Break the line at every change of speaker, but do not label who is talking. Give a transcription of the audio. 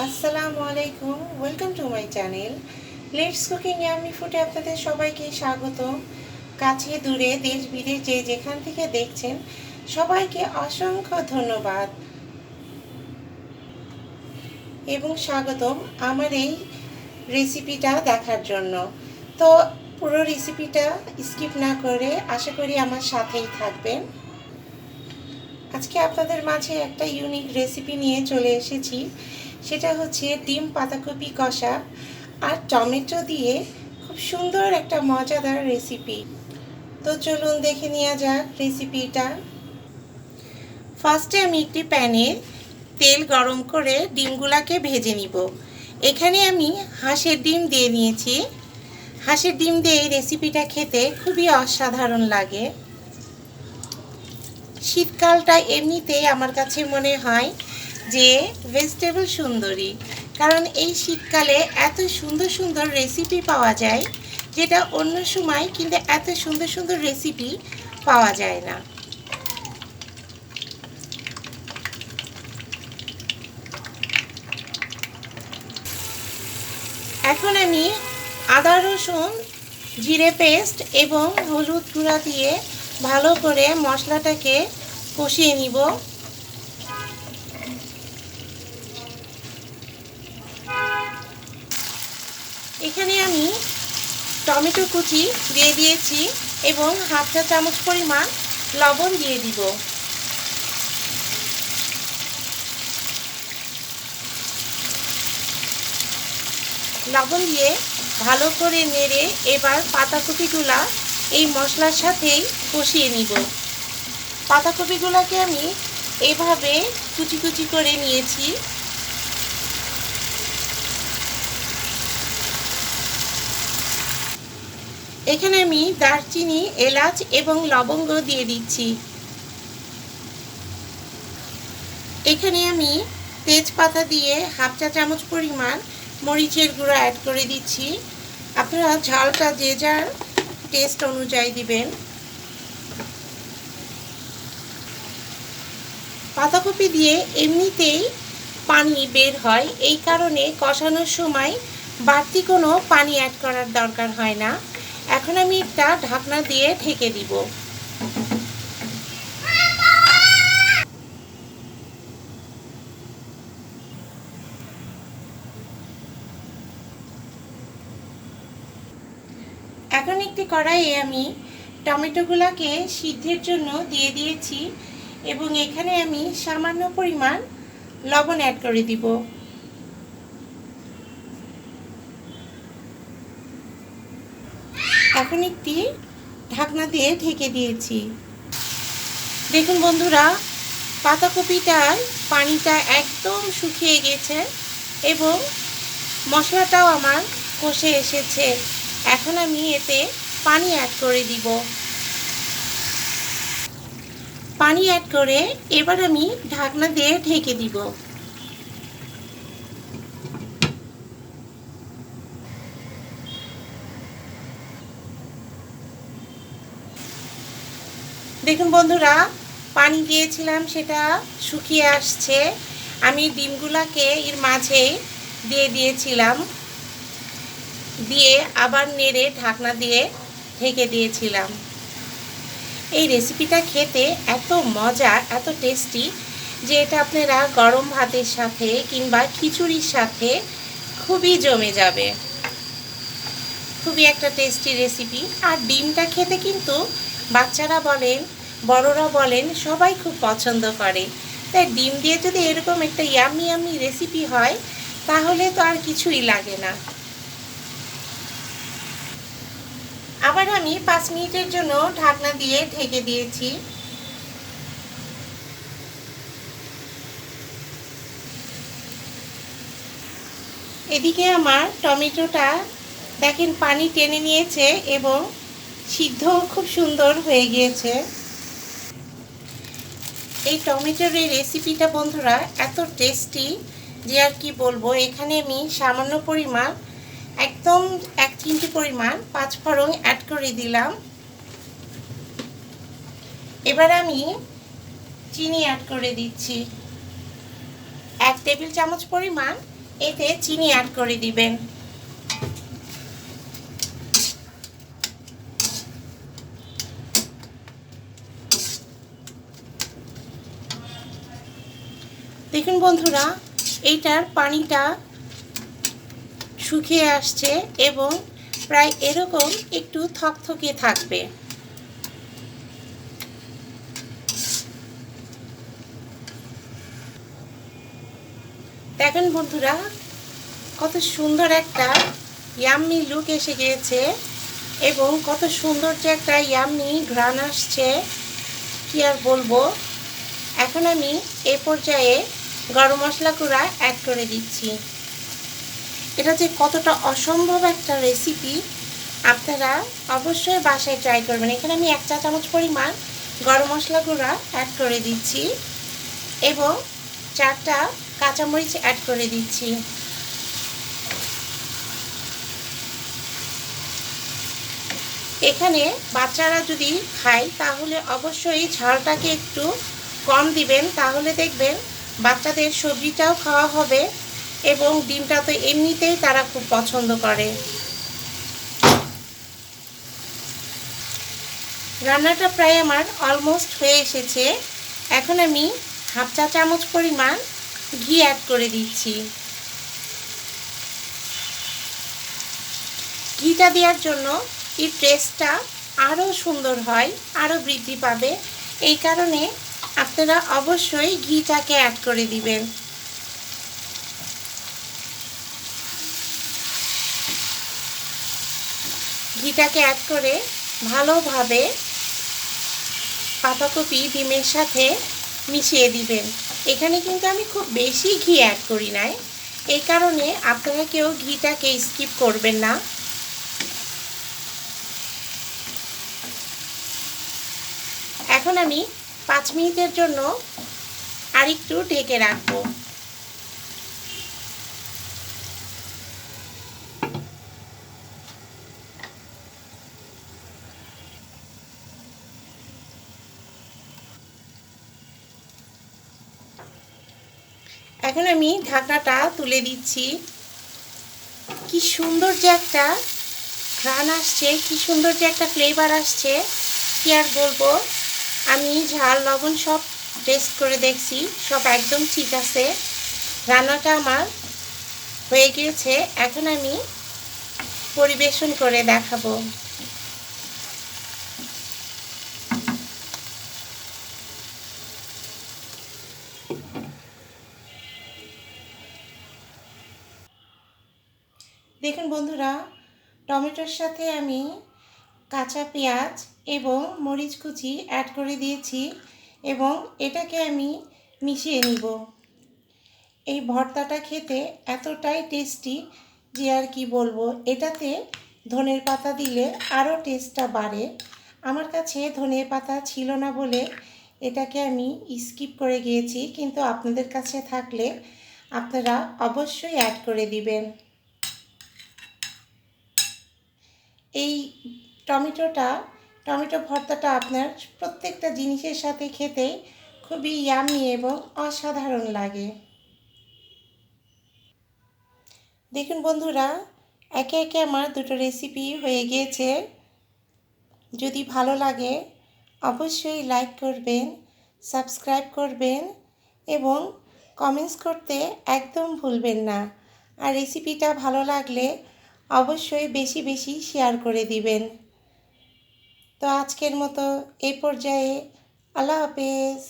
আসসালামু আলাইকুম, welcome to my channel let's cooking yummy ফুডে আপনাদের সবাইকে স্বাগত। কাছে দূরে দেশ বিদেশ যে যেখান থেকে দেখছেন সবাইকে অসংখ্য ধন্যবাদ এবং স্বাগতম আমার এই রেসিপিটা দেখার জন্য। তো পুরো রেসিপিটা স্কিপ না করে আশা করি আমার সাথেই থাকবেন। আজকে আপনাদের মাঝে একটা ইউনিক রেসিপি নিয়ে চলে এসেছি, সেটা হচ্ছে ডিম পাতাকপি কষা আর টমেটো দিয়ে খুব সুন্দর একটা মজাদার রেসিপি। তো চলুন দেখে নেওয়া যাক রেসিপিটা। ফার্স্টে আমি একটি প্যানে তেল গরম করে ডিমগুলাকে ভেজে নিব। এখানে আমি হাঁসের ডিম দিয়ে নিয়েছি। হাঁসের ডিম দিয়ে এই রেসিপিটা খেতে খুবই অসাধারণ লাগে। শীতকালটা এমনিতেই আমার কাছে মনে হয় যে ভেজিটেবল সুন্দরী, কারণ এই শীতকালে এত সুন্দর সুন্দর রেসিপি পাওয়া যায় যেটা অন্য সময় কিন্তু এত সুন্দর সুন্দর রেসিপি পাওয়া যায় না। এখন আমি আদা রসুন জিরে পেস্ট এবং হলুদ গুঁড়া দিয়ে ভালো করে মশলাটাকে কষিয়ে নিব। এখানে আমি টমেটো কুচি দিয়ে দিয়েছি এবং হাফ চা চামচ পরিমাণ লবণ দিয়ে দিব। লবণ দিয়ে ভালো করে নেড়ে এবার পাতাকপিগুলা এই মশলার সাথেই কষিয়ে নিব। পাতাকপিগুলোকে আমি এইভাবে কুচি কুচি করে নিয়েছি। এখানে আমি দারচিনি, এলাচ এবং লবঙ্গ দিয়ে দিচ্ছি। এখানে আমি তেজপাতা দিয়ে হাফ চা চামচ পরিমাণ মরিচের গুঁড়ো অ্যাড করে দিচ্ছি। আপনারা ঝালটা যে যার টেস্ট অনুযায়ী দিবেন। পাতাকপি দিয়ে এমনিতেই পানি বের হয়, এই কারণে কষানোর সময় বাড়তি কোনো পানি অ্যাড করার দরকার হয় না। এখন আমি একটা ঢাকনা দিয়ে ঢেকে দিব। এখন একটি কড়াইয়ে আমি টমেটোগুলোকে সিদ্ধের জন্য দিয়ে দিয়েছি এবং এখানে আমি সামান্য পরিমাণ লবণ অ্যাড করে দিব। এখন একটি ঢাকনা দিয়ে ঢেকে দিয়েছি। দেখুন বন্ধুরা, পাতাকপিটার পানিটা একদম শুকিয়ে গেছে এবং মশলাটাও আমার কষে এসেছে। এখন আমি এতে পানি অ্যাড করে দিব। পানি অ্যাড করে এবার আমি ঢাকনা দিয়ে ঢেকে দিব। দেখুন বন্ধুরা, পানি দিয়েছিলাম সেটা শুকিয়ে আসছে। আমি ডিমগুলাকে এর মাঝে দিয়ে দিয়েছিলাম, দিয়ে আবার নেড়ে ঢাকনা দিয়ে ঢেকে দিয়েছিলাম। এই রেসিপিটা খেতে এত মজা, এত টেস্টি যে এটা আপনারা গরম ভাতের সাথে কিংবা খিচুড়ির সাথে খুবই জমে যাবে। খুবই একটা টেস্টি রেসিপি। আর ডিমটা খেতে কিন্তু বাচ্চারা বলেন, বড়রা বলেন, সবাই খুব পছন্দ করে। তাই ডিম দিয়ে যদি এরকম একটা ইয়ামি ইয়ামি রেসিপি হয় তাহলে তো আর কিছুই লাগে না। আবার আমি 5 মিনিটের জন্য ঢাকনা দিয়ে ঢেকে দিয়েছি। এদিকে আমার টমেটোটা দেখেন পানি টেনে নিয়েছে এবং সিদ্ধ খুব সুন্দর হয়ে গিয়েছে। এই টমেটোর এই রেসিপিটা বন্ধুরা এত টেস্টি যে আর কি বলবো। এখানে আমি সামান্য পরিমাণ, একদম 1 চিমটি পরিমাণ পাঁচফোড়ন অ্যাড করে দিলাম। এবার আমি চিনি অ্যাড করে দিচ্ছি। 1 টেবিল চামচ পরিমাণ এতে চিনি অ্যাড করে দিবেন। দেখুন বন্ধুরা, এইটার পানিটা শুকিয়ে আসছে এবং প্রায় এরকম একটু থকথকে থাকবে। দেখেন বন্ধুরা, কত সুন্দর একটা ইয়াম্মি লুক এসে গিয়েছে এবং কত সুন্দর যে একটা ইয়াম্মি ঘ্রাণ আসছে, কি আর বলবো। এখন আমি এ পর্যায়ে গরম মশলা গুঁড়া অ্যাড করে দিচ্ছি। এটা যে কতটা অসম্ভব একটা রেসিপি, আপনারা অবশ্যই বাসায় ট্রাই করবেন। এখানে আমি 1 চা চামচ পরিমাণ গরম মশলা গুঁড়া অ্যাড করে দিচ্ছি এবং 4টা কাঁচামরিচ অ্যাড করে দিচ্ছি। এখানে বাচ্চারা যদি খায় তাহলে অবশ্যই ঝালটাকে একটু কম দিবেন, তাহলে দেখবেন বাচ্চাদের সবজিটাও খাওয়া হবে এবং ডিমটা তো এমনিতেই তারা খুব পছন্দ করে। রান্নাটা প্রায় আমার অলমোস্ট হয়ে এসেছে। এখন আমি 1/2 চা চামচ পরিমাণ ঘি অ্যাড করে দিচ্ছি। ঘিটা দেওয়ার জন্য এই টেস্টটা আরও সুন্দর হয়, আরও বৃদ্ধি পাবে। এই কারণে আপনারা অবশ্যই ঘিটাকে অ্যাড করে দিবেন। ঘিটাকে অ্যাড করে ভালোভাবে পাতাকপি ডিমের সাথে মিশিয়ে দিবেন। এখানে কিন্তু আমি খুব বেশি ঘি অ্যাড করি নাই, এই কারণে আপনারা কেউ ঘিটাকে স্কিপ করবেন না। এখন আমি 5 মিনিটের জন্য আরেকটু ঢেকে রাখবো। এখন আমি ঢাকনাটা তুলে দিচ্ছি। কি সুন্দর যে একটা ঘ্রাণ আসছে, কি সুন্দর যে একটা ফ্লেভার আসছে, কি আর বলবো। আমি ঝাল লবণ সব টেস্ট করে দেখছি, সব একদম ঠিক আছে। রান্নাটা আমার হয়ে গিয়েছে। এখন আমি পরিবেশন করে দেখাবো। দেখুন বন্ধুরা, টমেটোর সাথে আমি কাঁচা পেঁয়াজ এবং মরিচ কুচি অ্যাড করে দিয়েছি এবং এটাকে আমি মিশিয়ে নিব। এই ভর্তাটা খেতে এতটাই টেস্টি যে আর কি বলবো। এটাতে ধনের পাতা দিলে আরও টেস্টটা বাড়ে। আমার কাছে ধনের পাতা ছিল না বলে এটাকে আমি স্কিপ করে গিয়েছি, কিন্তু আপনাদের কাছে থাকলে আপনারা অবশ্যই অ্যাড করে দিবেন। এই টমেটো ভর্তাটা আপনার প্রত্যেকটা জিনিসের সাথে খেতে খুবই ইয়ামি এবং অসাধারণ লাগে। দেখুন বন্ধুরা, একে একে আমার দুটো রেসিপি হয়ে গিয়েছে। যদি ভালো লাগে অবশ্যই লাইক করবেন, সাবস্ক্রাইব করবেন এবং কমেন্টস করতে একদম ভুলবেন না। আর রেসিপিটা ভালো লাগলে অবশ্যই বেশি বেশি শেয়ার করে দিবেন। তো আজকের মতো এই পর্যায়ে আল্লাহ হাফেজ।